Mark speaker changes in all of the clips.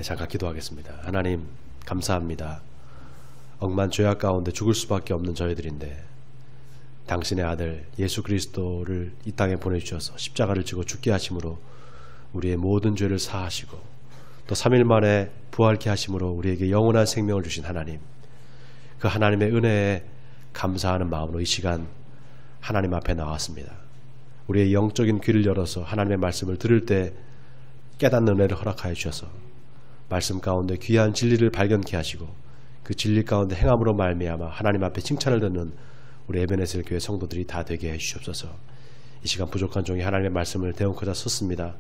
Speaker 1: 잠깐 기도하겠습니다. 하나님 감사합니다. 억만 죄악 가운데 죽을 수밖에 없는 저희들인데 당신의 아들 예수 그리스도를 이 땅에 보내주셔서 십자가를 지고 죽게 하심으로 우리의 모든 죄를 사하시고 또 3일 만에 부활케 하심으로 우리에게 영원한 생명을 주신 하나님, 그 하나님의 은혜에 감사하는 마음으로 이 시간 하나님 앞에 나왔습니다. 우리의 영적인 귀를 열어서 하나님의 말씀을 들을 때 깨닫는 은혜를 허락하여 주셔서 말씀 가운데 귀한 진리를 발견케 하시고 그 진리 가운데 행함으로 말미암아 하나님 앞에 칭찬을 듣는 우리 에베네셀 교회 성도들이 다 되게 해주시옵소서. 이 시간 부족한 종이 하나님의 말씀을 대언코자 섰습니다.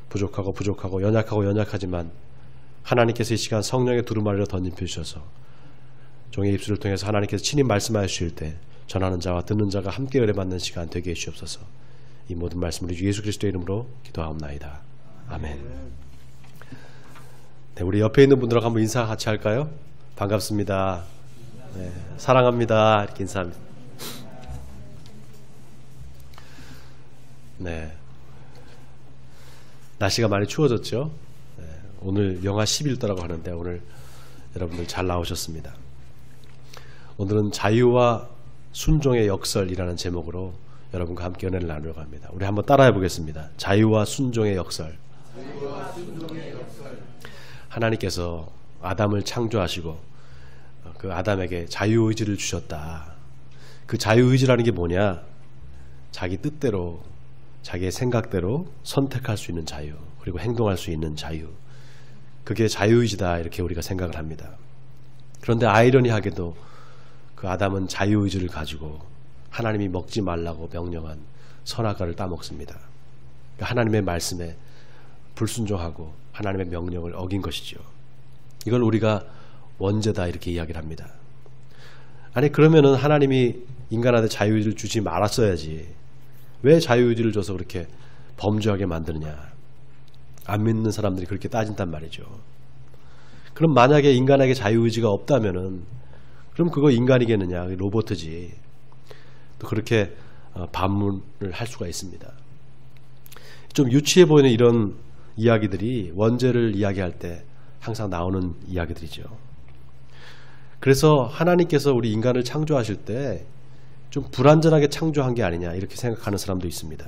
Speaker 1: 부족하고 연약하지만 하나님께서 이 시간 성령의 두루마리로 던짐표 주셔서 종의 입술을 통해서 하나님께서 친히 말씀하여 주실 때 전하는 자와 듣는 자가 함께 은혜받는 시간 되게 해주시옵소서. 이 모든 말씀을 예수 그리스도의 이름으로 기도하옵나이다. 아멘. 네, 우리 옆에 있는 분들하고 한번 인사 같이 할까요? 반갑습니다. 네, 사랑합니다. 이렇게 인사합니다. 네, 날씨가 많이 추워졌죠? 네, 오늘 영하 11도라고 하는데 오늘 여러분들 잘 나오셨습니다. 오늘은 자유와 순종의 역설이라는 제목으로 여러분과 함께 은혜를 나누려고 합니다. 우리 한번 따라해 보겠습니다. 자유와 순종의 역설. 하나님께서 아담을 창조하시고 그 아담에게 자유의지를 주셨다. 그 자유의지라는 게 뭐냐? 자기 뜻대로 자기의 생각대로 선택할 수 있는 자유, 그리고 행동할 수 있는 자유, 그게 자유의지다 이렇게 우리가 생각을 합니다. 그런데 아이러니하게도 그 아담은 자유의지를 가지고 하나님이 먹지 말라고 명령한 선악과를 따먹습니다. 하나님의 말씀에 불순종하고 하나님의 명령을 어긴 것이죠. 이걸 우리가 원죄다 이렇게 이야기를 합니다. 아니 그러면은 하나님이 인간한테 자유의지를 주지 말았어야지 왜 자유의지를 줘서 그렇게 범죄하게 만드느냐. 안 믿는 사람들이 그렇게 따진단 말이죠. 그럼 만약에 인간에게 자유의지가 없다면은 그럼 그거 인간이겠느냐, 로봇이지. 또 그렇게 반문을 할 수가 있습니다. 좀 유치해 보이는 이런 이야기들이 원죄를 이야기할 때 항상 나오는 이야기들이죠. 그래서 하나님께서 우리 인간을 창조하실 때 좀 불완전하게 창조한 게 아니냐 이렇게 생각하는 사람도 있습니다.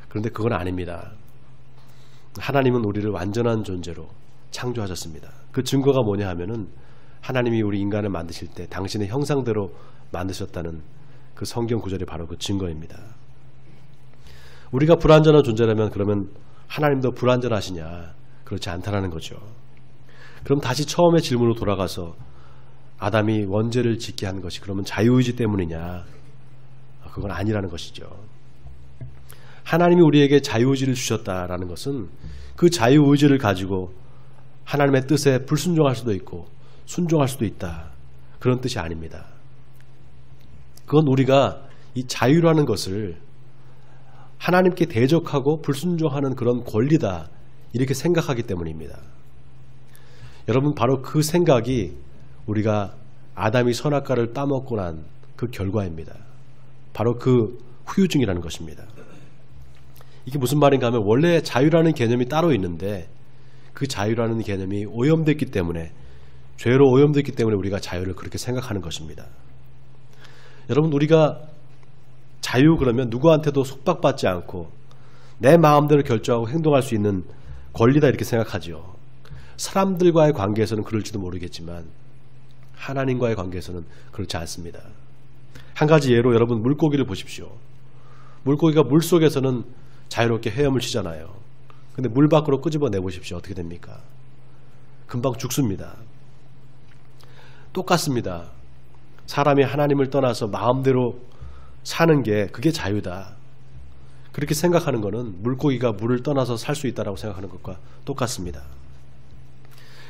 Speaker 1: 그런데 그건 아닙니다. 하나님은 우리를 완전한 존재로 창조하셨습니다. 그 증거가 뭐냐 하면은 하나님이 우리 인간을 만드실 때 당신의 형상대로 만드셨다는 그 성경 구절이 바로 그 증거입니다. 우리가 불완전한 존재라면 그러면 하나님도 불완전하시냐? 그렇지 않다라는 거죠. 그럼 다시 처음의 질문으로 돌아가서 아담이 원죄를 짓게 한 것이 그러면 자유의지 때문이냐? 그건 아니라는 것이죠. 하나님이 우리에게 자유의지를 주셨다라는 것은 그 자유의지를 가지고 하나님의 뜻에 불순종할 수도 있고 순종할 수도 있다. 그런 뜻이 아닙니다. 그건 우리가 이 자유라는 것을 하나님께 대적하고 불순종하는 그런 권리다 이렇게 생각하기 때문입니다. 여러분 바로 그 생각이 우리가 아담이 선악과를 따먹고 난 그 결과입니다. 바로 그 후유증이라는 것입니다. 이게 무슨 말인가 하면 원래 자유라는 개념이 따로 있는데 그 자유라는 개념이 오염됐기 때문에 죄로 오염됐기 때문에 우리가 자유를 그렇게 생각하는 것입니다. 여러분 우리가 자유 그러면 누구한테도 속박받지 않고 내 마음대로 결정하고 행동할 수 있는 권리다 이렇게 생각하죠. 사람들과의 관계에서는 그럴지도 모르겠지만 하나님과의 관계에서는 그렇지 않습니다. 한 가지 예로 여러분 물고기를 보십시오. 물고기가 물속에서는 자유롭게 헤엄을 치잖아요. 근데 물 밖으로 끄집어 내보십시오. 어떻게 됩니까? 금방 죽습니다. 똑같습니다. 사람이 하나님을 떠나서 마음대로 사는 게 그게 자유다. 그렇게 생각하는 것은 물고기가 물을 떠나서 살 수 있다고 생각하는 것과 똑같습니다.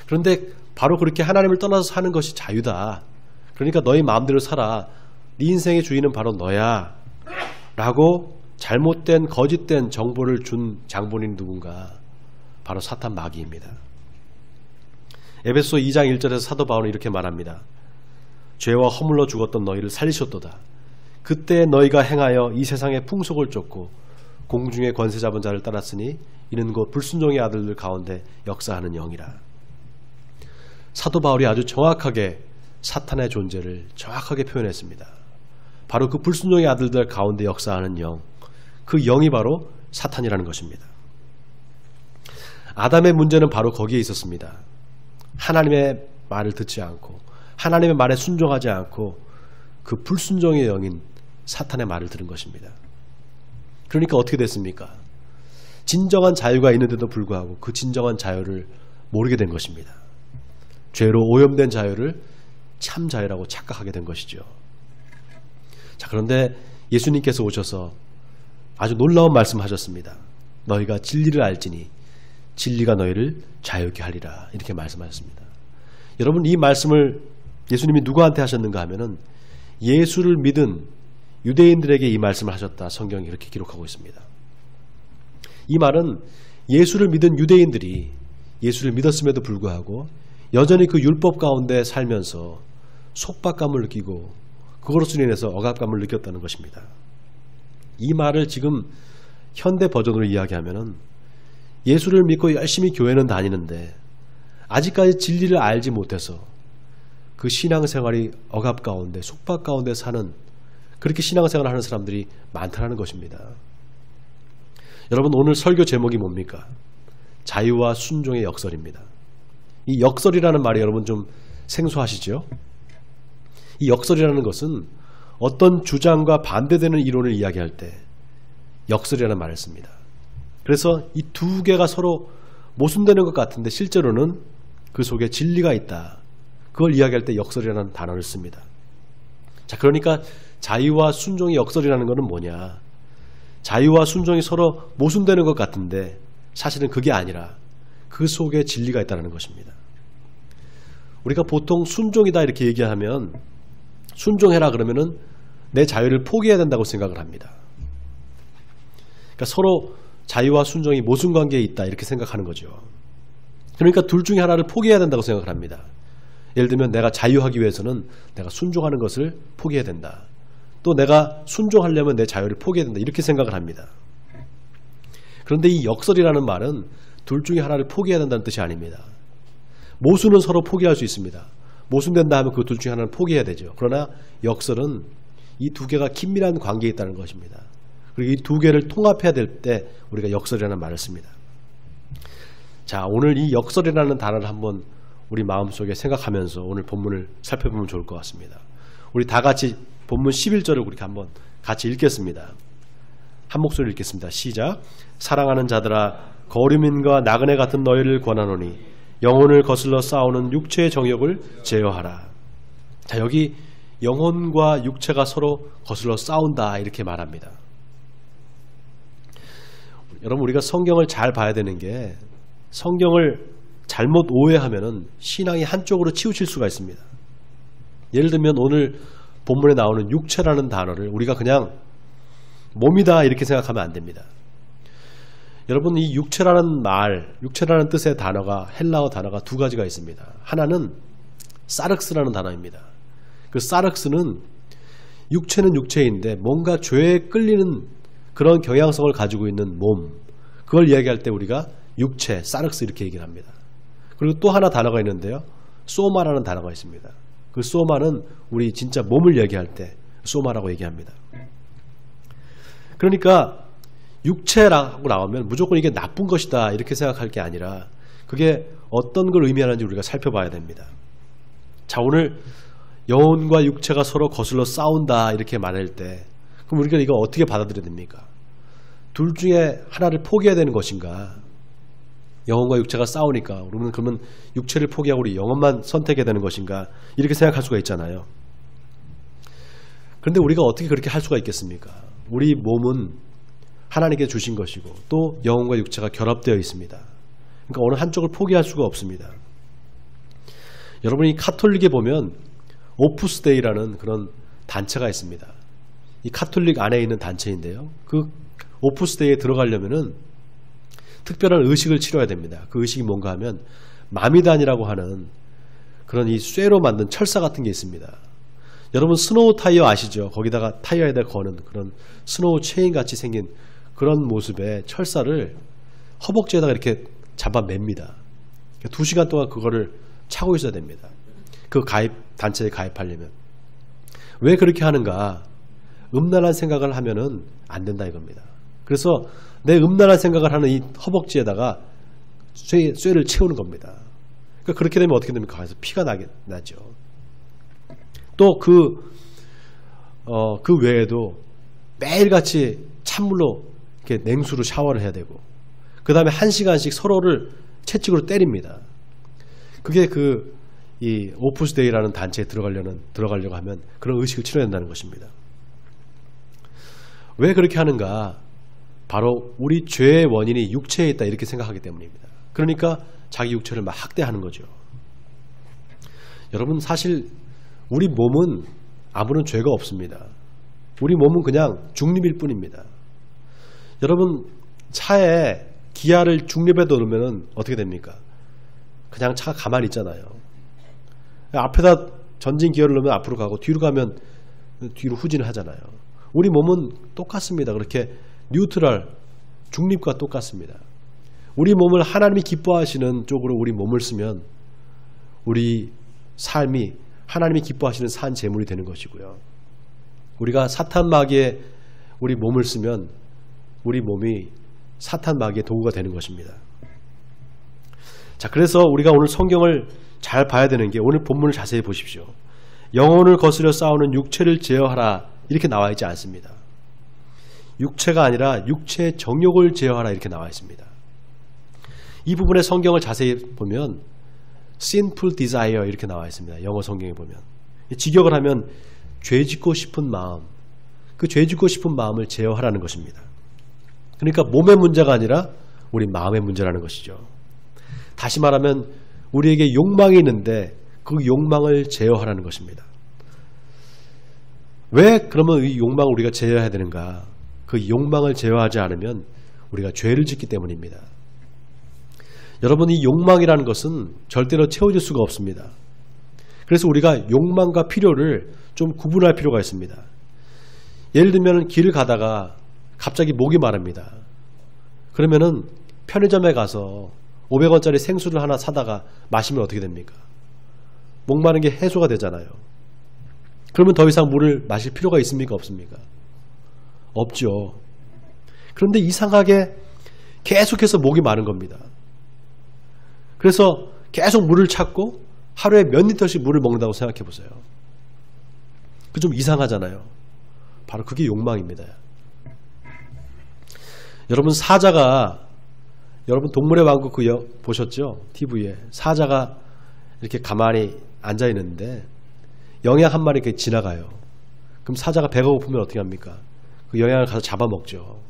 Speaker 1: 그런데 바로 그렇게 하나님을 떠나서 사는 것이 자유다. 그러니까 너희 마음대로 살아. 네 인생의 주인은 바로 너야. 라고 잘못된 거짓된 정보를 준 장본인 누군가 바로 사탄 마귀입니다. 에베소 2장 1절에서 사도 바울은 이렇게 말합니다. 죄와 허물로 죽었던 너희를 살리셨도다. 그때 너희가 행하여 이 세상의 풍속을 쫓고 공중의 권세 잡은 자를 따랐으니 이는 곧 불순종의 아들들 가운데 역사하는 영이라. 사도 바울이 아주 정확하게 사탄의 존재를 정확하게 표현했습니다. 바로 그 불순종의 아들들 가운데 역사하는 영, 그 영이 바로 사탄이라는 것입니다. 아담의 문제는 바로 거기에 있었습니다. 하나님의 말을 듣지 않고 하나님의 말에 순종하지 않고 그 불순종의 영인 사탄의 말을 들은 것입니다. 그러니까 어떻게 됐습니까? 진정한 자유가 있는데도 불구하고 그 진정한 자유를 모르게 된 것입니다. 죄로 오염된 자유를 참 자유라고 착각하게 된 것이죠. 자, 그런데 예수님께서 오셔서 아주 놀라운 말씀하셨습니다. 너희가 진리를 알지니 진리가 너희를 자유케 하리라, 이렇게 말씀하셨습니다. 여러분, 이 말씀을 예수님이 누구한테 하셨는가 하면은 예수를 믿은 유대인들에게 이 말씀을 하셨다, 성경이 그렇게 기록하고 있습니다. 이 말은 예수를 믿은 유대인들이 예수를 믿었음에도 불구하고 여전히 그 율법 가운데 살면서 속박감을 느끼고 그것으로 인해서 억압감을 느꼈다는 것입니다. 이 말을 지금 현대 버전으로 이야기하면은 예수를 믿고 열심히 교회는 다니는데 아직까지 진리를 알지 못해서 그 신앙생활이 억압 가운데 속박 가운데 사는, 그렇게 신앙생활을 하는 사람들이 많다는 것입니다. 여러분, 오늘 설교 제목이 뭡니까? 자유와 순종의 역설입니다. 이 역설이라는 말이 여러분 좀 생소하시죠? 이 역설이라는 것은 어떤 주장과 반대되는 이론을 이야기할 때 역설이라는 말을 씁니다. 그래서 이 두 개가 서로 모순되는 것 같은데 실제로는 그 속에 진리가 있다, 그걸 이야기할 때 역설이라는 단어를 씁니다. 자, 그러니까 자유와 순종의 역설이라는 것은 뭐냐? 자유와 순종이 서로 모순되는 것 같은데 사실은 그게 아니라 그 속에 진리가 있다는 것입니다. 우리가 보통 순종이다 이렇게 얘기하면 순종해라 그러면은 내 자유를 포기해야 된다고 생각을 합니다. 그러니까 서로 자유와 순종이 모순관계에 있다 이렇게 생각하는 거죠. 그러니까 둘 중에 하나를 포기해야 된다고 생각을 합니다. 예를 들면 내가 자유하기 위해서는 내가 순종하는 것을 포기해야 된다. 또 내가 순종하려면 내 자유를 포기해야 된다, 이렇게 생각을 합니다. 그런데 이 역설이라는 말은 둘 중에 하나를 포기해야 된다는 뜻이 아닙니다. 모순은 서로 포기할 수 있습니다. 모순된다 하면 그 둘 중에 하나는 포기해야 되죠. 그러나 역설은 이 두 개가 긴밀한 관계에 있다는 것입니다. 그리고 이 두 개를 통합해야 될 때 우리가 역설이라는 말을 씁니다. 자, 오늘 이 역설이라는 단어를 한번 우리 마음속에 생각하면서 오늘 본문을 살펴보면 좋을 것 같습니다. 우리 다 같이 본문 11절을 우리 한번 같이 읽겠습니다. 한 목소리로 읽겠습니다. 시작. 사랑하는 자들아, 거류민과 나그네 같은 너희를 권하노니 영혼을 거슬러 싸우는 육체의 정욕을 제어하라. 자, 여기 영혼과 육체가 서로 거슬러 싸운다 이렇게 말합니다. 여러분, 우리가 성경을 잘 봐야 되는 게 성경을 잘못 오해하면은 신앙이 한쪽으로 치우칠 수가 있습니다. 예를 들면 오늘 본문에 나오는 육체라는 단어를 우리가 그냥 몸이다 이렇게 생각하면 안 됩니다. 여러분, 이 육체라는 말, 육체라는 뜻의 단어가, 헬라어 단어가 두 가지가 있습니다. 하나는 사륵스라는 단어입니다. 그 사륵스는 육체는 육체인데 뭔가 죄에 끌리는 그런 경향성을 가지고 있는 몸, 그걸 이야기할 때 우리가 육체, 사륵스 이렇게 얘기를 합니다. 그리고 또 하나 단어가 있는데요, 소마라는 단어가 있습니다. 그 소마는 우리 진짜 몸을 얘기할 때 소마라고 얘기합니다. 그러니까 육체라고 나오면 무조건 이게 나쁜 것이다 이렇게 생각할 게 아니라 그게 어떤 걸 의미하는지 우리가 살펴봐야 됩니다. 자, 오늘 영혼과 육체가 서로 거슬러 싸운다 이렇게 말할 때 그럼 우리가 이거 어떻게 받아들여야 됩니까? 둘 중에 하나를 포기해야 되는 것인가? 영혼과 육체가 싸우니까 우리는 그러면 육체를 포기하고 우리 영혼만 선택해야 되는 것인가? 이렇게 생각할 수가 있잖아요. 그런데 우리가 어떻게 그렇게 할 수가 있겠습니까? 우리 몸은 하나님께 주신 것이고 또 영혼과 육체가 결합되어 있습니다. 그러니까 어느 한쪽을 포기할 수가 없습니다. 여러분이 카톨릭에 보면 오푸스데이라는 그런 단체가 있습니다. 이 카톨릭 안에 있는 단체인데요, 그 오푸스데이에 들어가려면은 특별한 의식을 치러야 됩니다. 그 의식이 뭔가 하면 마미단이라고 하는 그런 이 쇠로 만든 철사 같은 게 있습니다. 여러분 스노우 타이어 아시죠? 거기다가 타이어에다 거는 그런 스노우 체인 같이 생긴 그런 모습의 철사를 허벅지에다가 이렇게 잡아맵니다. 2시간 동안 그거를 차고 있어야 됩니다. 그 단체에 가입하려면. 왜 그렇게 하는가? 음란한 생각을 하면은 안 된다 이겁니다. 그래서 내 음란한 생각을 하는 이 허벅지에다가 쇠를 채우는 겁니다. 그러니까 그렇게 되면 어떻게 됩니까? 가서 피가 나죠. 또 그 외에도 매일같이 찬물로 이렇게 냉수로 샤워를 해야 되고, 그 다음에 1시간씩 서로를 채찍으로 때립니다. 그게 이 오프스데이라는 단체에 들어가려고 하면 그런 의식을 치러야 된다는 것입니다. 왜 그렇게 하는가? 바로 우리 죄의 원인이 육체에 있다 이렇게 생각하기 때문입니다. 그러니까 자기 육체를 막 학대하는 거죠. 여러분, 사실 우리 몸은 아무런 죄가 없습니다. 우리 몸은 그냥 중립일 뿐입니다. 여러분, 차에 기아를 중립에 넣으면 어떻게 됩니까? 그냥 차가 가만히 있잖아요. 앞에다 전진 기어를 넣으면 앞으로 가고, 뒤로 가면 뒤로 후진을 하잖아요. 우리 몸은 똑같습니다. 그렇게 뉴트럴, 중립과 똑같습니다. 우리 몸을 하나님이 기뻐하시는 쪽으로 우리 몸을 쓰면 우리 삶이 하나님이 기뻐하시는 산 제물이 되는 것이고요. 우리가 사탄 마귀에 우리 몸을 쓰면 우리 몸이 사탄 마귀의 도구가 되는 것입니다. 자, 그래서 우리가 오늘 성경을 잘 봐야 되는 게, 오늘 본문을 자세히 보십시오. 영혼을 거스려 싸우는 육체를 제어하라 이렇게 나와 있지 않습니다. 육체가 아니라 육체의 정욕을 제어하라 이렇게 나와 있습니다. 이 부분의 성경을 자세히 보면 sinful desire 이렇게 나와 있습니다. 영어 성경에 보면. 직역을 하면 죄짓고 싶은 마음, 그 죄짓고 싶은 마음을 제어하라는 것입니다. 그러니까 몸의 문제가 아니라 우리 마음의 문제라는 것이죠. 다시 말하면 우리에게 욕망이 있는데 그 욕망을 제어하라는 것입니다. 왜 그러면 이 욕망을 우리가 제어해야 되는가? 그 욕망을 제어하지 않으면 우리가 죄를 짓기 때문입니다. 여러분, 이 욕망이라는 것은 절대로 채워질 수가 없습니다. 그래서 우리가 욕망과 필요를 좀 구분할 필요가 있습니다. 예를 들면 길을 가다가 갑자기 목이 마릅니다. 그러면은 편의점에 가서 500원짜리 생수를 하나 사다가 마시면 어떻게 됩니까? 목 마른 게 해소가 되잖아요. 그러면 더 이상 물을 마실 필요가 있습니까? 없습니까? 없죠. 그런데 이상하게 계속해서 목이 마른 겁니다. 그래서 계속 물을 찾고 하루에 몇 리터씩 물을 먹는다고 생각해 보세요. 그 좀 이상하잖아요. 바로 그게 욕망입니다. 여러분, 사자가, 여러분 동물의 왕국 보셨죠? TV에 사자가 이렇게 가만히 앉아 있는데 영양 한 마리 이렇게 지나가요. 그럼 사자가 배가 고프면 어떻게 합니까? 그 영양을 가서 잡아먹죠.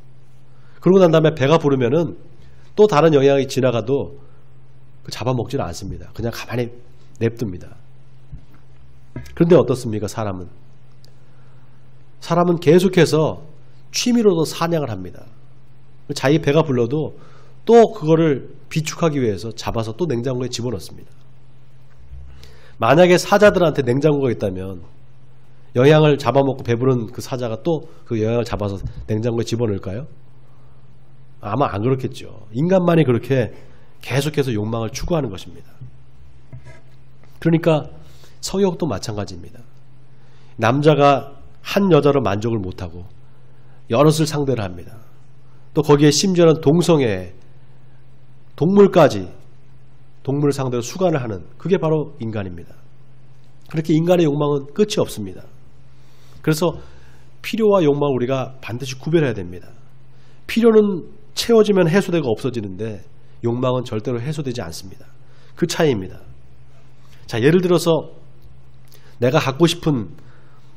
Speaker 1: 그러고 난 다음에 배가 부르면은 또 다른 영양이 지나가도 잡아먹지는 않습니다. 그냥 가만히 냅둡니다. 그런데 어떻습니까? 사람은 계속해서 취미로도 사냥을 합니다. 자기 배가 불러도 또 그거를 비축하기 위해서 잡아서 또 냉장고에 집어넣습니다. 만약에 사자들한테 냉장고가 있다면 영양을 잡아먹고 배부른 그 사자가 또 그 영양을 잡아서 냉장고에 집어넣을까요? 아마 안 그렇겠죠. 인간만이 그렇게 계속해서 욕망을 추구하는 것입니다. 그러니까 성욕도 마찬가지입니다. 남자가 한 여자로 만족을 못하고 여럿을 상대를 합니다. 또 거기에 심지어는 동성애, 동물까지 동물을 상대로 수간을 하는, 그게 바로 인간입니다. 그렇게 인간의 욕망은 끝이 없습니다. 그래서 필요와 욕망을 우리가 반드시 구별해야 됩니다. 필요는 채워지면 해소되고 없어지는데 욕망은 절대로 해소되지 않습니다. 그 차이입니다. 자, 예를 들어서 내가 갖고 싶은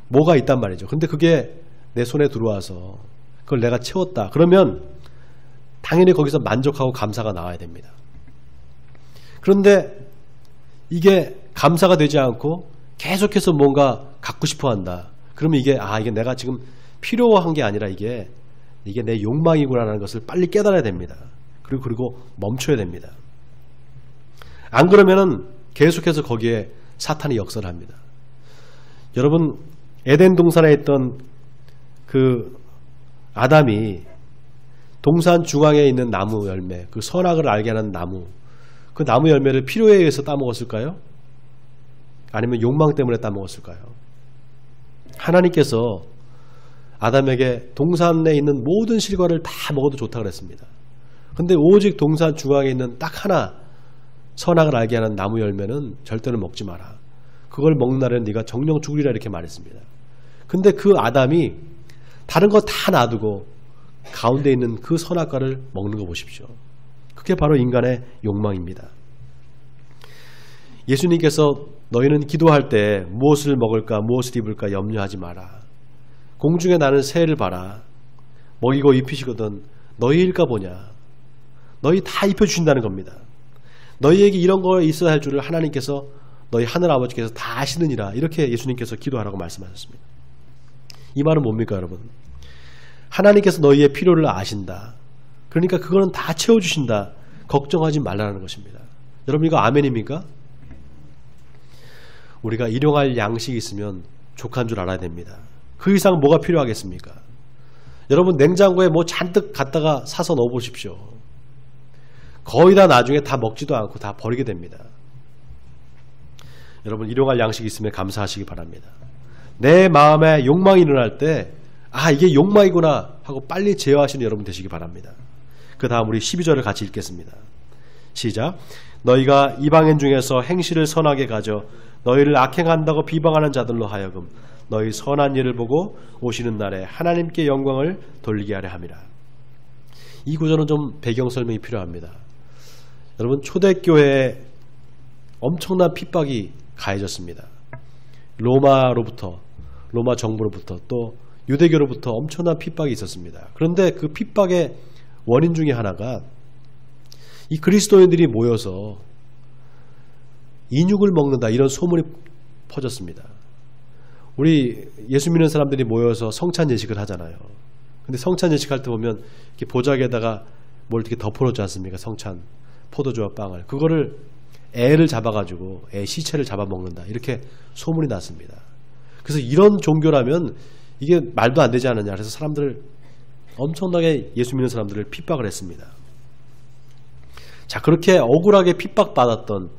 Speaker 1: 뭐가 있단 말이죠. 근데 그게 내 손에 들어와서 그걸 내가 채웠다. 그러면 당연히 거기서 만족하고 감사가 나와야 됩니다. 그런데 이게 감사가 되지 않고 계속해서 뭔가 갖고 싶어 한다. 그러면 이게 내가 지금 필요한 게 아니라 이게 내 욕망이구나라는 것을 빨리 깨달아야 됩니다. 그리고 멈춰야 됩니다. 안 그러면은 계속해서 거기에 사탄이 역사를 합니다. 여러분, 에덴 동산에 있던 그 아담이 동산 중앙에 있는 나무 열매, 그 선악을 알게 하는 나무, 그 나무 열매를 필요에 의해서 따먹었을까요? 아니면 욕망 때문에 따먹었을까요? 하나님께서 아담에게 동산에 있는 모든 실과를 다 먹어도 좋다고 그랬습니다. 근데 오직 동산 중앙에 있는 딱 하나 선악을 알게 하는 나무 열매는 절대로 먹지 마라. 그걸 먹는 날에는 네가 정령 죽으리라 이렇게 말했습니다. 근데 그 아담이 다른 거 다 놔두고 가운데 있는 그 선악과를 먹는 거 보십시오. 그게 바로 인간의 욕망입니다. 예수님께서 너희는 기도할 때 무엇을 먹을까 무엇을 입을까 염려하지 마라. 공중에 나는 새를 봐라. 먹이고 입히시거든 너희일까 보냐. 너희 다 입혀주신다는 겁니다. 너희에게 이런 거 있어야 할 줄을 하나님께서 너희 하늘아버지께서 다 아시느니라. 이렇게 예수님께서 기도하라고 말씀하셨습니다. 이 말은 뭡니까 여러분? 하나님께서 너희의 필요를 아신다. 그러니까 그거는 다 채워주신다. 걱정하지 말라는 것입니다. 여러분 이거 아멘입니까? 우리가 일용할 양식이 있으면 족한 줄 알아야 됩니다. 그 이상 뭐가 필요하겠습니까? 여러분 냉장고에 뭐 잔뜩 갖다가 사서 넣어보십시오. 거의 다 나중에 다 먹지도 않고 다 버리게 됩니다. 여러분 일용할 양식이 있으면 감사하시기 바랍니다. 내 마음에 욕망이 일어날 때 이게 욕망이구나 하고 빨리 제어하시는 여러분 되시기 바랍니다. 그 다음 우리 12절을 같이 읽겠습니다. 시작. 너희가 이방인 중에서 행실을 선하게 가져 너희를 악행한다고 비방하는 자들로 하여금 너희 선한 일을 보고 오시는 날에 하나님께 영광을 돌리게 하려 함이라. 이 구절은 좀 배경 설명이 필요합니다. 여러분 초대교회에 엄청난 핍박이 가해졌습니다. 로마 정부로부터 또 유대교로부터 엄청난 핍박이 있었습니다. 그런데 그 핍박의 원인 중에 하나가 이 그리스도인들이 모여서 인육을 먹는다 이런 소문이 퍼졌습니다. 우리 예수 믿는 사람들이 모여서 성찬 예식을 하잖아요. 근데 성찬 예식할 때 보면 이렇게 보자기에다가 뭘 이렇게 덮어놓지 않습니까? 성찬 포도주와 빵을. 그거를 애를 잡아가지고 애 시체를 잡아먹는다 이렇게 소문이 났습니다. 그래서 이런 종교라면 이게 말도 안 되지 않느냐. 그래서 사람들을 엄청나게 예수 믿는 사람들을 핍박을 했습니다. 자, 그렇게 억울하게 핍박받았던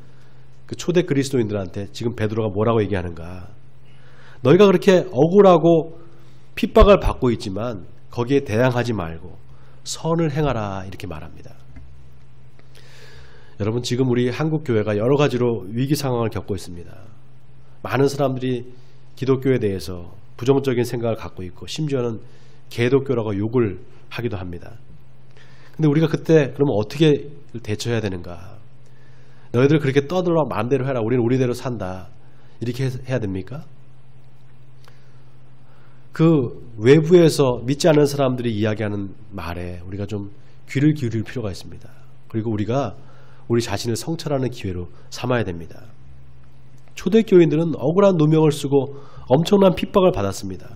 Speaker 1: 그 초대 그리스도인들한테 지금 베드로가 뭐라고 얘기하는가. 너희가 그렇게 억울하고 핍박을 받고 있지만 거기에 대항하지 말고 선을 행하라 이렇게 말합니다. 여러분 지금 우리 한국교회가 여러 가지로 위기 상황을 겪고 있습니다. 많은 사람들이 기독교에 대해서 부정적인 생각을 갖고 있고 심지어는 개독교라고 욕을 하기도 합니다. 근데 우리가 그때 그러면 어떻게 대처해야 되는가? 너희들 그렇게 떠들어 마음대로 해라. 우리는 우리대로 산다. 이렇게 해야 됩니까? 그 외부에서 믿지 않는 사람들이 이야기하는 말에 우리가 좀 귀를 기울일 필요가 있습니다. 그리고 우리가 우리 자신을 성찰하는 기회로 삼아야 됩니다. 초대교인들은 억울한 누명을 쓰고 엄청난 핍박을 받았습니다.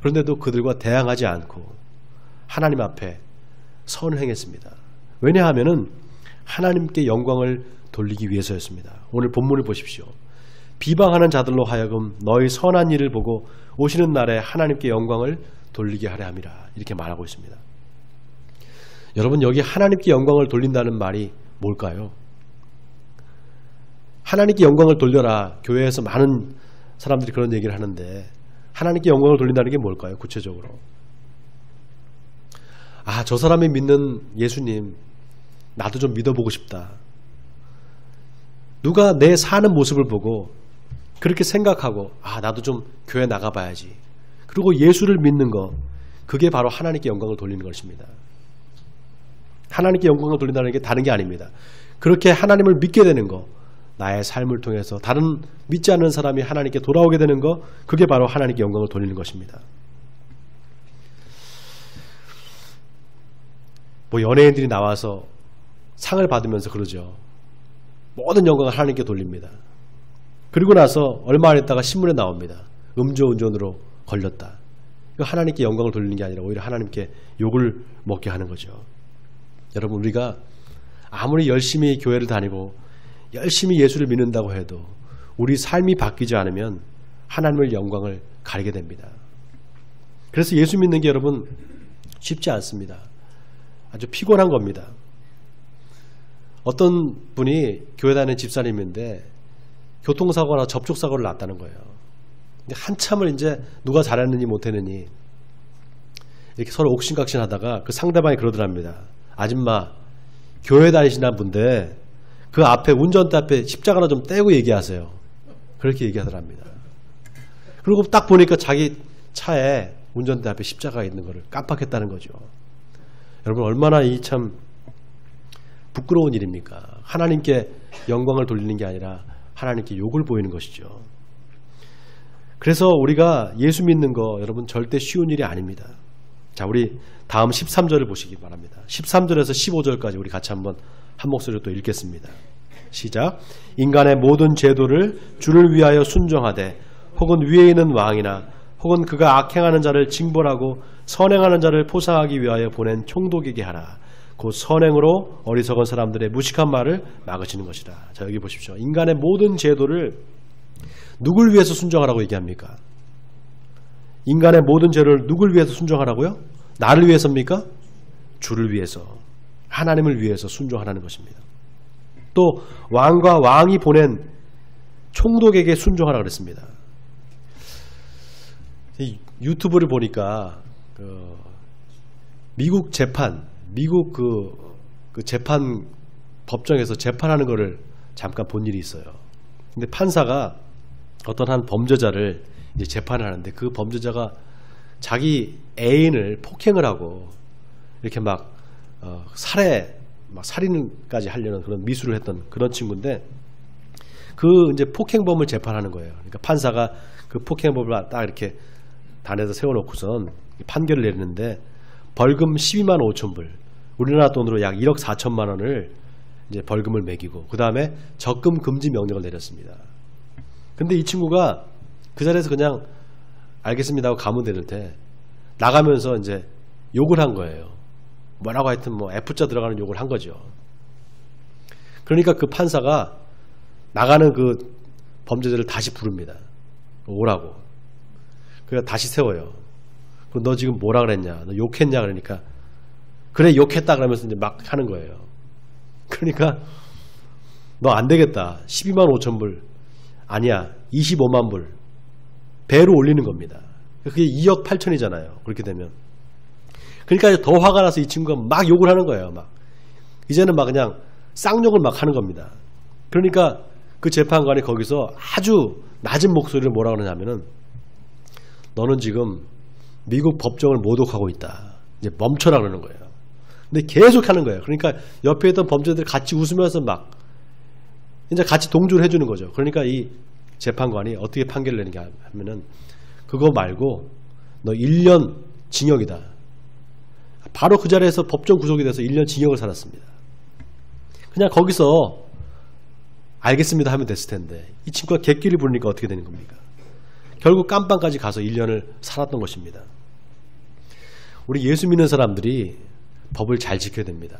Speaker 1: 그런데도 그들과 대항하지 않고 하나님 앞에 선을 행했습니다. 왜냐하면 하나님께 영광을 돌리기 위해서였습니다. 오늘 본문을 보십시오. 비방하는 자들로 하여금 너희 선한 일을 보고 오시는 날에 하나님께 영광을 돌리게 하려 함이라 이렇게 말하고 있습니다. 여러분 여기 하나님께 영광을 돌린다는 말이 뭘까요? 하나님께 영광을 돌려라. 교회에서 많은 사람들이 그런 얘기를 하는데 하나님께 영광을 돌린다는 게 뭘까요? 구체적으로. 저 사람이 믿는 예수님 나도 좀 믿어보고 싶다. 누가 내 사는 모습을 보고 그렇게 생각하고 나도 좀 교회 나가봐야지. 그리고 예수를 믿는 거 그게 바로 하나님께 영광을 돌리는 것입니다. 하나님께 영광을 돌린다는 게 다른 게 아닙니다. 그렇게 하나님을 믿게 되는 거 나의 삶을 통해서 다른 믿지 않는 사람이 하나님께 돌아오게 되는 거 그게 바로 하나님께 영광을 돌리는 것입니다. 뭐 연예인들이 나와서 상을 받으면서 그러죠. 모든 영광을 하나님께 돌립니다. 그리고 나서 얼마 안 있다가 신문에 나옵니다. 음주운전으로 걸렸다. 이거 하나님께 영광을 돌리는 게 아니라 오히려 하나님께 욕을 먹게 하는 거죠. 여러분 우리가 아무리 열심히 교회를 다니고 열심히 예수를 믿는다고 해도 우리 삶이 바뀌지 않으면 하나님의 영광을 가리게 됩니다. 그래서 예수 믿는 게 여러분 쉽지 않습니다. 아주 피곤한 겁니다. 어떤 분이 교회 다니는 집사님인데 교통사고나 접촉사고를 났다는 거예요. 근데 한참을 이제 누가 잘했느니 못했느니 이렇게 서로 옥신각신 하다가 그 상대방이 그러더랍니다. 아줌마, 교회 다니시는 분인데 그 앞에 운전대 앞에 십자가나 좀 떼고 얘기하세요. 그렇게 얘기하더랍니다. 그리고 딱 보니까 자기 차에 운전대 앞에 십자가가 있는 거를 깜빡했다는 거죠. 여러분, 얼마나 이 참 부끄러운 일입니까? 하나님께 영광을 돌리는 게 아니라 하나님께 욕을 보이는 것이죠. 그래서 우리가 예수 믿는 거 여러분 절대 쉬운 일이 아닙니다. 자, 우리 다음 13절을 보시기 바랍니다. 13절에서 15절까지 우리 같이 한번 한 목소리로 또 읽겠습니다. 시작. 인간의 모든 제도를 주를 위하여 순종하되 혹은 위에 있는 왕이나 혹은 그가 악행하는 자를 징벌하고 선행하는 자를 포상하기 위하여 보낸 총독에게 하라. 그 선행으로 어리석은 사람들의 무식한 말을 막으시는 것이다. 자, 여기 보십시오. 인간의 모든 제도를 누굴 위해서 순종하라고 얘기합니까? 인간의 모든 제도를 누굴 위해서 순종하라고요? 나를 위해서입니까? 주를 위해서, 하나님을 위해서 순종하라는 것입니다. 또 왕과 왕이 보낸 총독에게 순종하라고 그랬습니다. 유튜브를 보니까 미국 재판, 미국 그 재판 법정에서 재판하는 거를 잠깐 본 일이 있어요. 근데 판사가 어떤 한 범죄자를 이제 재판을 하는데 그 범죄자가 자기 애인을 폭행을 하고 이렇게 막 살인까지 하려는 그런 미수를 했던 그런 친구인데 그 이제 폭행범을 재판하는 거예요. 그러니까 판사가 그 폭행범을 딱 이렇게 단에다 세워놓고선 판결을 내리는데 벌금 12만 5천 불, 우리나라 돈으로 약 1억 4천만 원을 이제 벌금을 매기고 그 다음에 적금 금지 명령을 내렸습니다. 근데 이 친구가 그 자리에서 그냥 알겠습니다 하고 가면 되는데 나가면서 이제 욕을 한 거예요. 뭐라고 하여튼 뭐 F자 들어가는 욕을 한 거죠. 그러니까 그 판사가 나가는 그 범죄자를 다시 부릅니다. 오라고. 그래서 다시 세워요. 그럼 너 지금 뭐라 그랬냐? 너 욕했냐? 그러니까 그래 욕했다 그러면서 이제 막 하는 거예요. 그러니까 너 안 되겠다. 12만 5천 불 아니야. 25만 불 배로 올리는 겁니다. 그게 2억 8천이잖아요. 그렇게 되면. 그러니까 더 화가 나서 이 친구가 막 욕을 하는 거예요. 막 이제는 막 그냥 쌍욕을 막 하는 겁니다. 그러니까 그 재판관이 거기서 아주 낮은 목소리로 뭐라 그러냐면은 너는 지금 미국 법정을 모독하고 있다. 이제 멈춰라 그러는 거예요. 근데 계속 하는 거예요. 그러니까 옆에 있던 범죄들 같이 웃으면서 막 이제 같이 동조를 해주는 거죠. 그러니까 이 재판관이 어떻게 판결을 내는가 하면은 그거 말고 너 1년 징역이다. 바로 그 자리에서 법정 구속이 돼서 1년 징역을 살았습니다. 그냥 거기서 알겠습니다 하면 됐을 텐데 이 친구가 객기를 부르니까 어떻게 되는 겁니까? 결국 깜빵까지 가서 1년을 살았던 것입니다. 우리 예수 믿는 사람들이 법을 잘 지켜야 됩니다.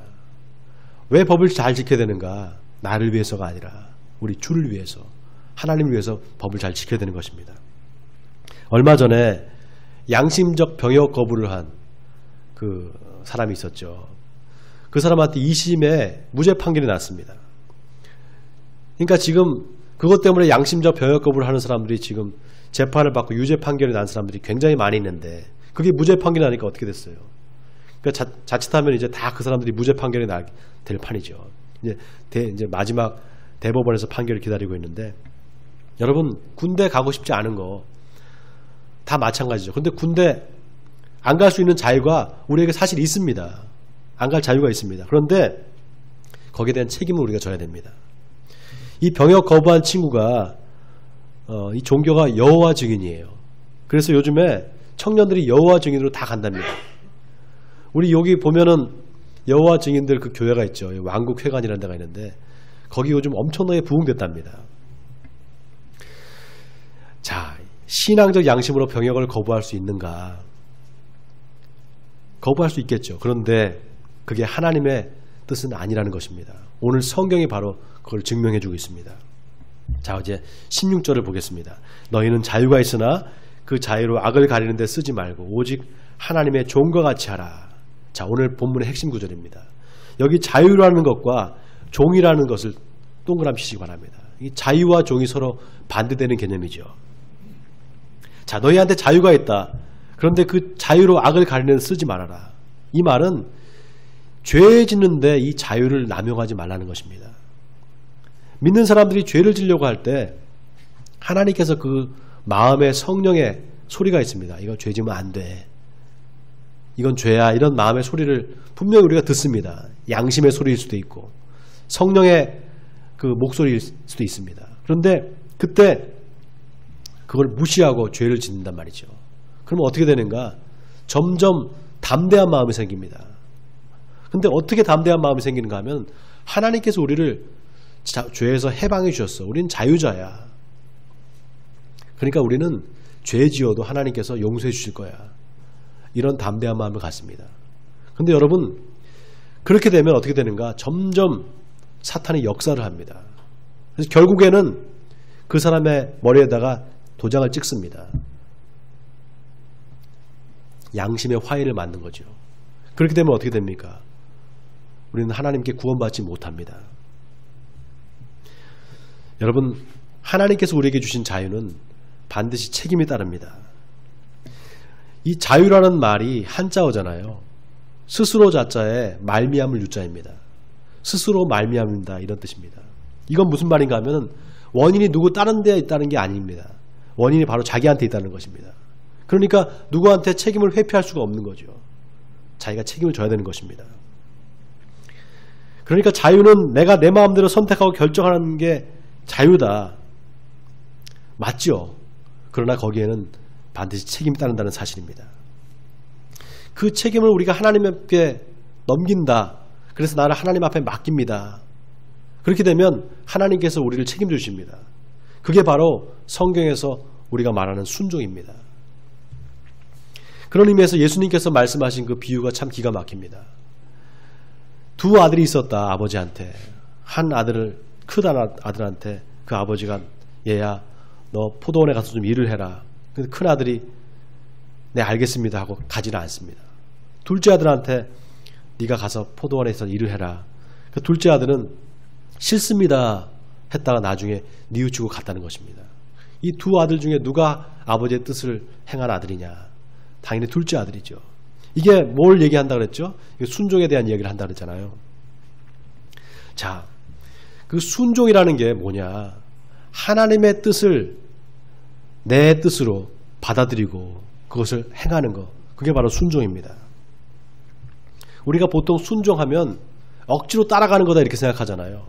Speaker 1: 왜 법을 잘 지켜야 되는가? 나를 위해서가 아니라 우리 주를 위해서, 하나님을 위해서 법을 잘 지켜야 되는 것입니다. 얼마 전에 양심적 병역 거부를 한 그 사람이 있었죠. 그 사람한테 2심에 무죄 판결이 났습니다. 그러니까 지금 그것 때문에 양심적 병역 거부를 하는 사람들이 지금 재판을 받고 유죄 판결이 난 사람들이 굉장히 많이 있는데 그게 무죄 판결이 나니까 어떻게 됐어요? 그러니까 자칫하면 이제 다 그 사람들이 무죄 판결이 나게 될 판이죠. 이제 마지막 대법원에서 판결을 기다리고 있는데 여러분 군대 가고 싶지 않은 거 다 마찬가지죠. 근데 군대 안 갈 수 있는 자유가 우리에게 사실 있습니다. 안 갈 자유가 있습니다. 그런데 거기에 대한 책임을 우리가 져야 됩니다. 이 병역 거부한 친구가 이 종교가 여호와 증인이에요. 그래서 요즘에 청년들이 여호와 증인으로 다 간답니다. 우리 여기 보면은 여호와 증인들 그 교회가 있죠. 왕국회관이라는 데가 있는데 거기 요즘 엄청나게 부흥됐답니다. 자, 신앙적 양심으로 병역을 거부할 수 있는가? 거부할 수 있겠죠. 그런데 그게 하나님의 뜻은 아니라는 것입니다. 오늘 성경이 바로 그걸 증명해주고 있습니다. 자, 이제 16절을 보겠습니다. 너희는 자유가 있으나 그 자유로 악을 가리는 데 쓰지 말고 오직 하나님의 종과 같이 하라. 자, 오늘 본문의 핵심 구절입니다. 여기 자유라는 것과 종이라는 것을 동그라미 치시기 바랍니다. 이 자유와 종이 서로 반대되는 개념이죠. 자, 너희한테 자유가 있다. 그런데 그 자유로 악을 가리는 쓰지 말아라. 이 말은 죄 짓는데 이 자유를 남용하지 말라는 것입니다. 믿는 사람들이 죄를 지려고 할 때 하나님께서 그 마음의 성령의 소리가 있습니다. 이거 죄 지으면 안 돼. 이건 죄야. 이런 마음의 소리를 분명히 우리가 듣습니다. 양심의 소리일 수도 있고 성령의 그 목소리일 수도 있습니다. 그런데 그때 그걸 무시하고 죄를 짓는단 말이죠. 그러면 어떻게 되는가? 점점 담대한 마음이 생깁니다. 근데 어떻게 담대한 마음이 생기는가 하면 하나님께서 우리를 죄에서 해방해 주셨어. 우리는 자유자야. 그러니까 우리는 죄 지어도 하나님께서 용서해 주실 거야. 이런 담대한 마음을 갖습니다. 근데 여러분, 그렇게 되면 어떻게 되는가? 점점 사탄이 역사를 합니다. 그래서 결국에는 그 사람의 머리에다가 도장을 찍습니다. 양심의 화해를 만든 거죠. 그렇게 되면 어떻게 됩니까? 우리는 하나님께 구원받지 못합니다. 여러분, 하나님께서 우리에게 주신 자유는 반드시 책임이 따릅니다. 이 자유라는 말이 한자어잖아요. 스스로 자자에 말미암을 유자입니다. 스스로 말미암는다, 이런 뜻입니다. 이건 무슨 말인가 하면 원인이 누구 다른 데에 있다는 게 아닙니다. 원인이 바로 자기한테 있다는 것입니다. 그러니까 누구한테 책임을 회피할 수가 없는 거죠. 자기가 책임을 져야 되는 것입니다. 그러니까 자유는 내가 내 마음대로 선택하고 결정하는 게 자유다. 맞죠? 그러나 거기에는 반드시 책임이 따른다는 사실입니다. 그 책임을 우리가 하나님께 넘긴다. 그래서 나를 하나님 앞에 맡깁니다. 그렇게 되면 하나님께서 우리를 책임져 주십니다. 그게 바로 성경에서 우리가 말하는 순종입니다. 그런 의미에서 예수님께서 말씀하신 그 비유가 참 기가 막힙니다. 두 아들이 있었다, 아버지한테. 한 아들을, 큰 아들한테 그 아버지가 얘야, 너 포도원에 가서 좀 일을 해라. 근데 큰 아들이 네, 알겠습니다 하고 가지는 않습니다. 둘째 아들한테 네가 가서 포도원에서 일을 해라. 그 둘째 아들은 싫습니다 했다가 나중에 뉘우치고 갔다는 것입니다. 이 두 아들 중에 누가 아버지의 뜻을 행한 아들이냐? 당연히 둘째 아들이죠. 이게 뭘 얘기한다 그랬죠? 순종에 대한 이야기를 한다 그랬잖아요. 자, 그 순종이라는 게 뭐냐? 하나님의 뜻을 내 뜻으로 받아들이고 그것을 행하는 것. 그게 바로 순종입니다. 우리가 보통 순종하면 억지로 따라가는 거다 이렇게 생각하잖아요.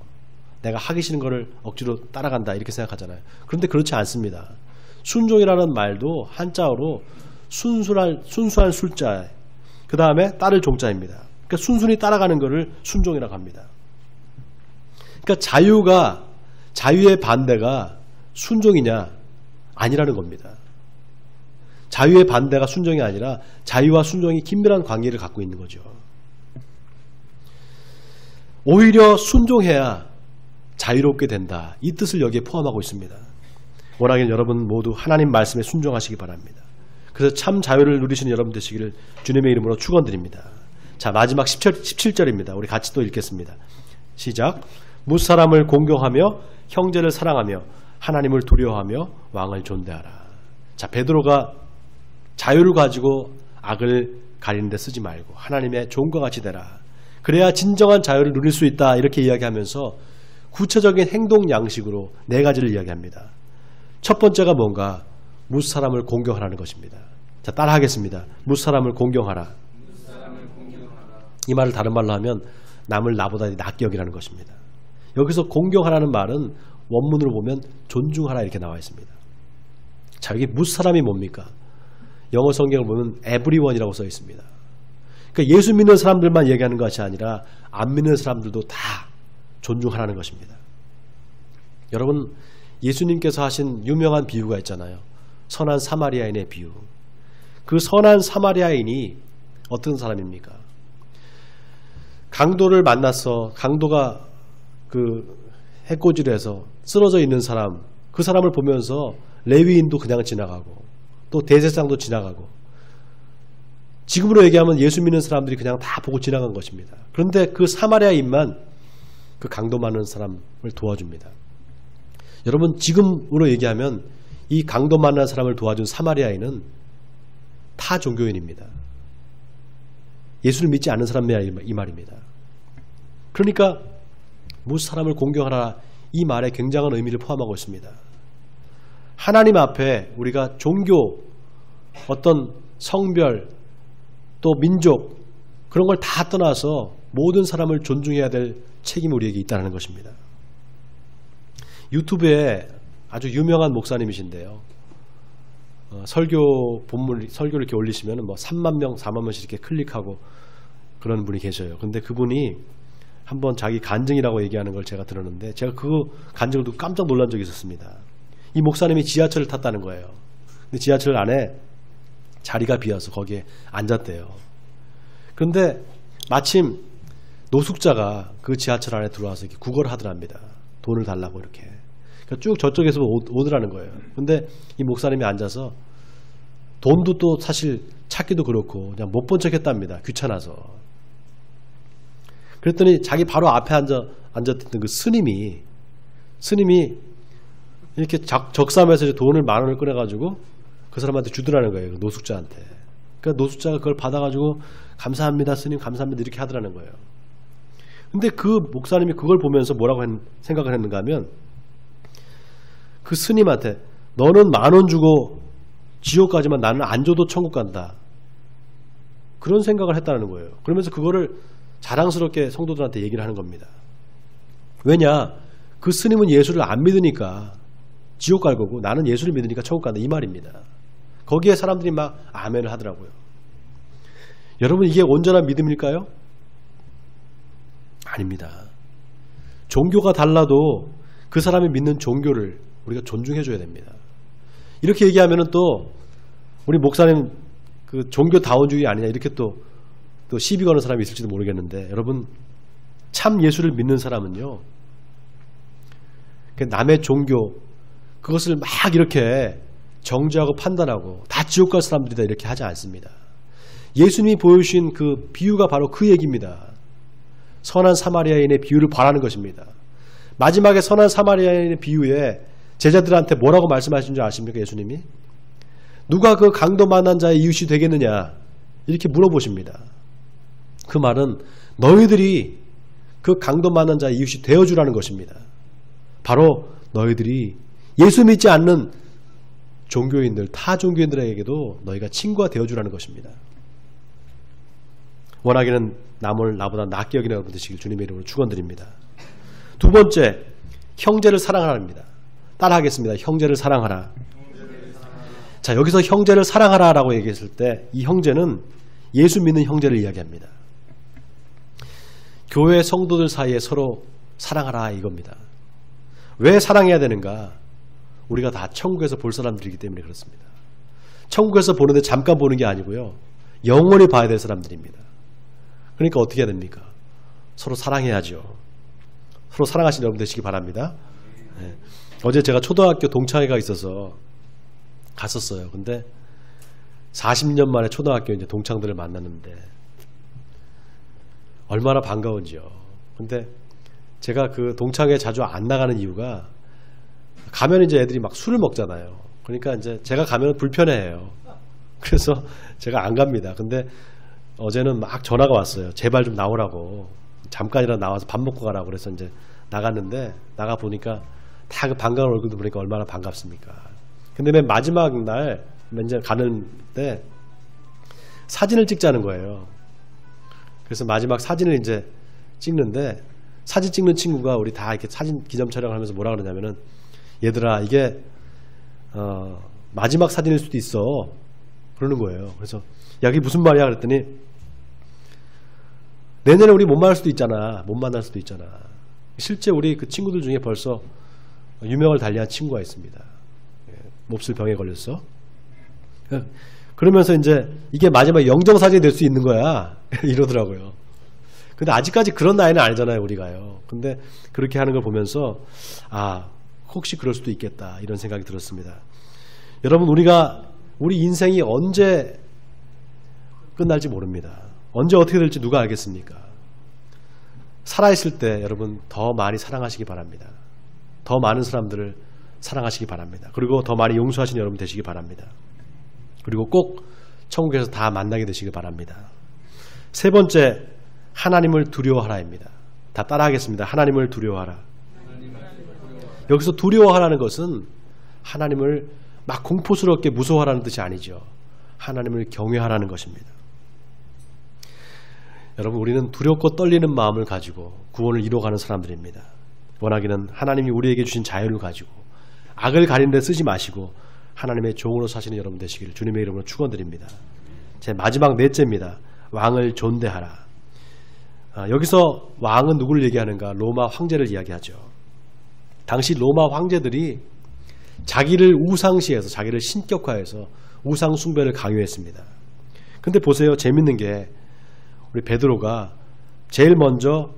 Speaker 1: 내가 하기 싫은 거를 억지로 따라간다 이렇게 생각하잖아요. 그런데 그렇지 않습니다. 순종이라는 말도 한자어로 순수한 술자, 그 다음에 따를 종자입니다. 그러니까 순순히 따라가는 것을 순종이라고 합니다. 그러니까 자유의 반대가 순종이냐? 아니라는 겁니다. 자유의 반대가 순종이 아니라 자유와 순종이 긴밀한 관계를 갖고 있는 거죠. 오히려 순종해야 자유롭게 된다. 이 뜻을 여기에 포함하고 있습니다. 원하기는 여러분 모두 하나님 말씀에 순종하시기 바랍니다. 그래서 참 자유를 누리시는 여러분 되시기를 주님의 이름으로 축원드립니다. 자, 마지막 17절입니다. 우리 같이 또 읽겠습니다. 시작. 무사람을 공경하며 형제를 사랑하며 하나님을 두려워하며 왕을 존대하라. 자, 베드로가 자유를 가지고 악을 가리는 데 쓰지 말고 하나님의 종과 같이 되라. 그래야 진정한 자유를 누릴 수 있다. 이렇게 이야기하면서 구체적인 행동 양식으로 네 가지를 이야기합니다. 첫 번째가 뭔가? 무사람을 공경하라는 것입니다. 자, 따라 하겠습니다. 무사람을 공경하라. 이 말을 다른 말로 하면 남을 나보다 낮게 여기라는 것입니다. 여기서 공경하라는 말은 원문으로 보면 존중하라 이렇게 나와 있습니다. 자, 여기 무사람이 뭡니까? 영어 성경을 보면 everyone이라고 써 있습니다. 그러니까 예수 믿는 사람들만 얘기하는 것이 아니라 안 믿는 사람들도 다 존중하라는 것입니다. 여러분, 예수님께서 하신 유명한 비유가 있잖아요. 선한 사마리아인의 비유. 그 선한 사마리아인이 어떤 사람입니까? 강도를 만났어. 강도가 그 해코지를 쓰러져 있는 사람, 그 사람을 보면서 레위인도 그냥 지나가고 또 대제사장도 지나가고 지금으로 얘기하면 예수 믿는 사람들이 그냥 다 보고 지나간 것입니다. 그런데 그 사마리아인만 그 강도 많은 사람을 도와줍니다. 여러분, 지금으로 얘기하면 이 강도 많은 사람을 도와준 사마리아인은 타 종교인입니다. 예수를 믿지 않는 사람이야, 이 말입니다. 그러니까 무슨 사람을 공경하라, 이 말에 굉장한 의미를 포함하고 있습니다. 하나님 앞에 우리가 종교, 어떤 성별, 또 민족, 그런 걸 다 떠나서 모든 사람을 존중해야 될 책임이 우리에게 있다는 것입니다. 유튜브에 아주 유명한 목사님이신데요. 설교를 이렇게 올리시면 뭐 3만 명, 4만 명씩 이렇게 클릭하고 그런 분이 계셔요. 근데 그분이 한번 자기 간증이라고 얘기하는 걸 제가 들었는데, 제가 그 간증을 듣고 깜짝 놀란 적이 있었습니다. 이 목사님이 지하철을 탔다는 거예요. 근데 지하철 안에 자리가 비어서 거기에 앉았대요. 그런데 마침 노숙자가 그 지하철 안에 들어와서 이렇게 구걸을 하더랍니다. 돈을 달라고 이렇게. 그러니까 쭉 저쪽에서 오더라는 거예요. 근데 이 목사님이 앉아서 돈도 또 사실 찾기도 그렇고 그냥 못 본 척 했답니다. 귀찮아서. 그랬더니 자기 바로 앞에 앉았던 그 스님이 이렇게 적삼해서 이제 돈을 10,000원을 꺼내가지고 그 사람한테 주더라는 거예요. 그 노숙자한테. 그러니까 노숙자가 그걸 받아가지고 감사합니다, 스님, 감사합니다, 이렇게 하더라는 거예요. 근데 그 목사님이 그걸 보면서 뭐라고 생각을 했는가 하면, 그 스님한테 너는 10,000원 주고 지옥 가지만 나는 안 줘도 천국 간다, 그런 생각을 했다는 거예요. 그러면서 그거를 자랑스럽게 성도들한테 얘기를 하는 겁니다. 왜냐? 그 스님은 예수를 안 믿으니까 지옥 갈 거고 나는 예수를 믿으니까 천국 간다, 이 말입니다. 거기에 사람들이 막 아멘을 하더라고요. 여러분, 이게 온전한 믿음일까요? 아닙니다. 종교가 달라도 그 사람이 믿는 종교를 우리가 존중해 줘야 됩니다. 이렇게 얘기하면은 또 우리 목사님 그 종교다원주의 아니냐, 이렇게 또 시비 거는 사람이 있을지도 모르겠는데, 여러분, 참 예수를 믿는 사람은요, 남의 종교, 그것을 막 이렇게 정죄하고 판단하고 다 지옥 갈 사람들이다 이렇게 하지 않습니다. 예수님이 보여주신 그 비유가 바로 그 얘기입니다. 선한 사마리아인의 비유를 바라는 것입니다. 마지막에 선한 사마리아인의 비유에 제자들한테 뭐라고 말씀하신 줄 아십니까? 예수님이 누가 그 강도 만난 자의 이웃이 되겠느냐 이렇게 물어보십니다. 그 말은 너희들이 그 강도 만난 자의 이웃이 되어주라는 것입니다. 바로 너희들이 예수 믿지 않는 종교인들, 타 종교인들에게도 너희가 친구가 되어주라는 것입니다. 원하기는 남을 나보다 낫게 여기는 여러분 되시길 주님의 이름으로 축원드립니다. 두 번째, 형제를 사랑하라입니다. 따라하겠습니다. 형제를 사랑하라. 자, 여기서 형제를 사랑하라라고 얘기했을 때 이 형제는 예수 믿는 형제를 이야기합니다. 교회 성도들 사이에 서로 사랑하라 이겁니다. 왜 사랑해야 되는가? 우리가 다 천국에서 볼 사람들이기 때문에 그렇습니다. 천국에서 보는데 잠깐 보는 게 아니고요, 영원히 봐야 될 사람들입니다. 그러니까 어떻게 해야 됩니까? 서로 사랑해야죠. 서로 사랑하시는 여러분 되시기 바랍니다. 네. 어제 제가 초등학교 동창회가 있어서 갔었어요. 근데 40년 만에 초등학교 이제 동창들을 만났는데 얼마나 반가운지요. 근데 제가 그 동창회 자주 안 나가는 이유가, 가면 이제 애들이 막 술을 먹잖아요. 그러니까 이제 제가 가면 불편해해요. 그래서 제가 안 갑니다. 근데 어제는 막 전화가 왔어요. 제발 좀 나오라고. 잠깐이라도 나와서 밥 먹고 가라고. 그래서 이제 나갔는데, 나가 보니까 다 그 반가운 얼굴도 보니까 얼마나 반갑습니까. 근데 맨 마지막 날 이제 가는데 사진을 찍자는 거예요. 그래서 마지막 사진을 이제 찍는데, 사진 찍는 친구가 우리 다 이렇게 사진 기념 촬영을 하면서 뭐라 그러냐면은, 얘들아, 이게 마지막 사진일 수도 있어, 그러는 거예요. 그래서 야, 이게 무슨 말이야 그랬더니, 내년에 우리 못 만날 수도 있잖아. 못 만날 수도 있잖아. 실제 우리 그 친구들 중에 벌써 유명을 달리한 친구가 있습니다. 몹쓸 병에 걸렸어. 그러면서 이제 이게 마지막 영정사진이 될 수 있는 거야 이러더라고요. 근데 아직까지 그런 나이는 아니잖아요, 우리가요. 근데 그렇게 하는 걸 보면서, 아, 혹시 그럴 수도 있겠다 이런 생각이 들었습니다. 여러분, 우리 인생이 언제 끝날지 모릅니다. 언제 어떻게 될지 누가 알겠습니까? 살아있을 때 여러분 더 많이 사랑하시기 바랍니다. 더 많은 사람들을 사랑하시기 바랍니다. 그리고 더 많이 용서하시는 여러분 되시기 바랍니다. 그리고 꼭 천국에서 다 만나게 되시기 바랍니다. 세 번째, 하나님을 두려워하라입니다. 다 따라하겠습니다. 하나님을 두려워하라. 여기서 두려워하라는 것은 하나님을 막 공포스럽게 무서워하라는 뜻이 아니죠. 하나님을 경외하라는 것입니다. 여러분, 우리는 두렵고 떨리는 마음을 가지고 구원을 이루어가는 사람들입니다. 원하기는 하나님이 우리에게 주신 자유를 가지고 악을 가리는 데 쓰지 마시고 하나님의 종으로 사시는 여러분 되시기를 주님의 이름으로 축원드립니다. 제 마지막 넷째입니다. 왕을 존대하라. 여기서 왕은 누구를 얘기하는가? 로마 황제를 이야기하죠. 당시 로마 황제들이 자기를 우상시해서 자기를 신격화해서 우상 숭배를 강요했습니다. 근데 보세요. 재밌는 게 우리 베드로가 제일 먼저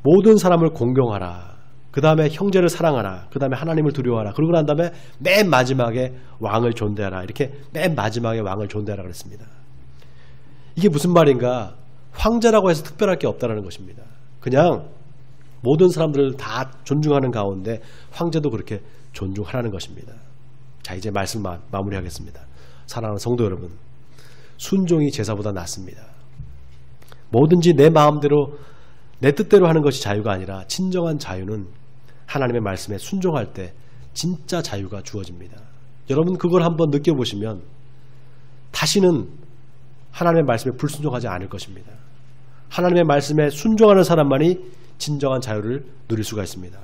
Speaker 1: 모든 사람을 공경하라. 그 다음에 형제를 사랑하라. 그 다음에 하나님을 두려워하라. 그러고 난 다음에 맨 마지막에 왕을 존대하라. 이렇게 맨 마지막에 왕을 존대하라 그랬습니다. 이게 무슨 말인가? 황제라고 해서 특별할 게 없다는 것입니다. 그냥 모든 사람들을 다 존중하는 가운데 황제도 그렇게 존중하라는 것입니다. 자, 이제 말씀 마무리하겠습니다. 사랑하는 성도 여러분, 순종이 제사보다 낫습니다. 뭐든지 내 마음대로 내 뜻대로 하는 것이 자유가 아니라 진정한 자유는 하나님의 말씀에 순종할 때 진짜 자유가 주어집니다. 여러분 그걸 한번 느껴보시면 다시는 하나님의 말씀에 불순종하지 않을 것입니다. 하나님의 말씀에 순종하는 사람만이 진정한 자유를 누릴 수가 있습니다.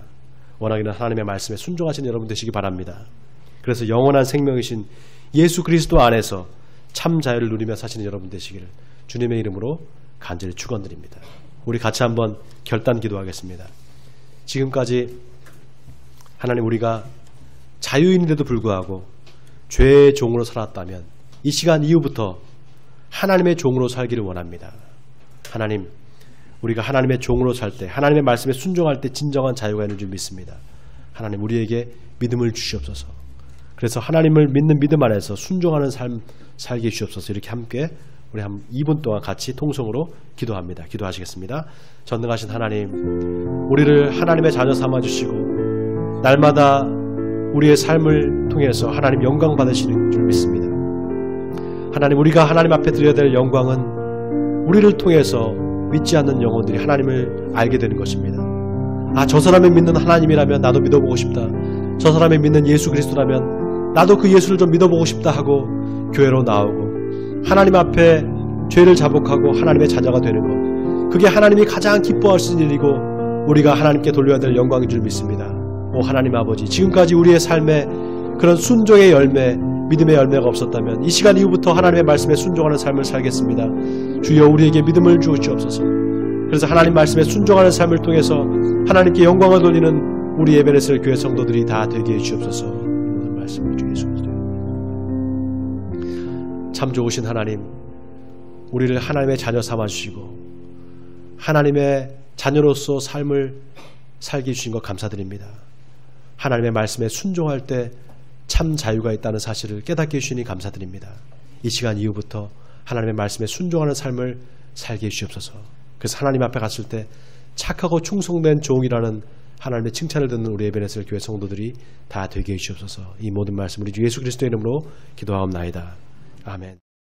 Speaker 1: 원하기는 하나님의 말씀에 순종하시는 여러분 되시기 바랍니다. 그래서 영원한 생명이신 예수 그리스도 안에서 참 자유를 누리며 사시는 여러분 되시기를 주님의 이름으로 간절히 축원드립니다. 우리 같이 한번 결단 기도하겠습니다. 지금까지 하나님 우리가 자유인인데도 불구하고 죄의 종으로 살았다면 이 시간 이후부터 하나님의 종으로 살기를 원합니다. 하나님, 우리가 하나님의 종으로 살 때 하나님의 말씀에 순종할 때 진정한 자유가 있는 줄 믿습니다. 하나님 우리에게 믿음을 주시옵소서. 그래서 하나님을 믿는 믿음 안에서 순종하는 삶 살게 주시옵소서. 이렇게 함께 우리 한 2분 동안 같이 통성으로 기도합니다. 기도하시겠습니다. 전능하신 하나님, 우리를 하나님의 자녀 삼아주시고 날마다 우리의 삶을 통해서 하나님 영광 받으시는 줄 믿습니다. 하나님, 우리가 하나님 앞에 드려야 될 영광은 우리를 통해서 믿지 않는 영혼들이 하나님을 알게 되는 것입니다. 아, 저 사람이 믿는 하나님이라면 나도 믿어보고 싶다. 저 사람이 믿는 예수 그리스도라면 나도 그 예수를 좀 믿어보고 싶다 하고 교회로 나오고 하나님 앞에 죄를 자복하고 하나님의 자녀가 되는 것, 그게 하나님이 가장 기뻐하시는 일이고 우리가 하나님께 돌려야 될 영광인 줄 믿습니다. 오 하나님 아버지, 지금까지 우리의 삶에 그런 순종의 열매, 믿음의 열매가 없었다면 이 시간 이후부터 하나님의 말씀에 순종하는 삶을 살겠습니다. 주여 우리에게 믿음을 주시옵소서. 그래서 하나님 말씀에 순종하는 삶을 통해서 하나님께 영광을 돌리는 우리 에베네셀 교회 성도들이 다 되게 해주옵소서. 모든 말씀을 주 예수 그리스도의 참 좋으신 하나님, 우리를 하나님의 자녀 삼아주시고 하나님의 자녀로서 삶을 살게 해주신 것 감사드립니다. 하나님의 말씀에 순종할 때 참 자유가 있다는 사실을 깨닫게 해주시니 감사드립니다. 이 시간 이후부터 하나님의 말씀에 순종하는 삶을 살게 해주시옵소서. 그래서 하나님 앞에 갔을 때 착하고 충성된 종이라는 하나님의 칭찬을 듣는 우리 에베네셀 교회 성도들이 다 되게 해주시옵소서. 이 모든 말씀 우리 주 예수 그리스도의 이름으로 기도하옵나이다. 아멘.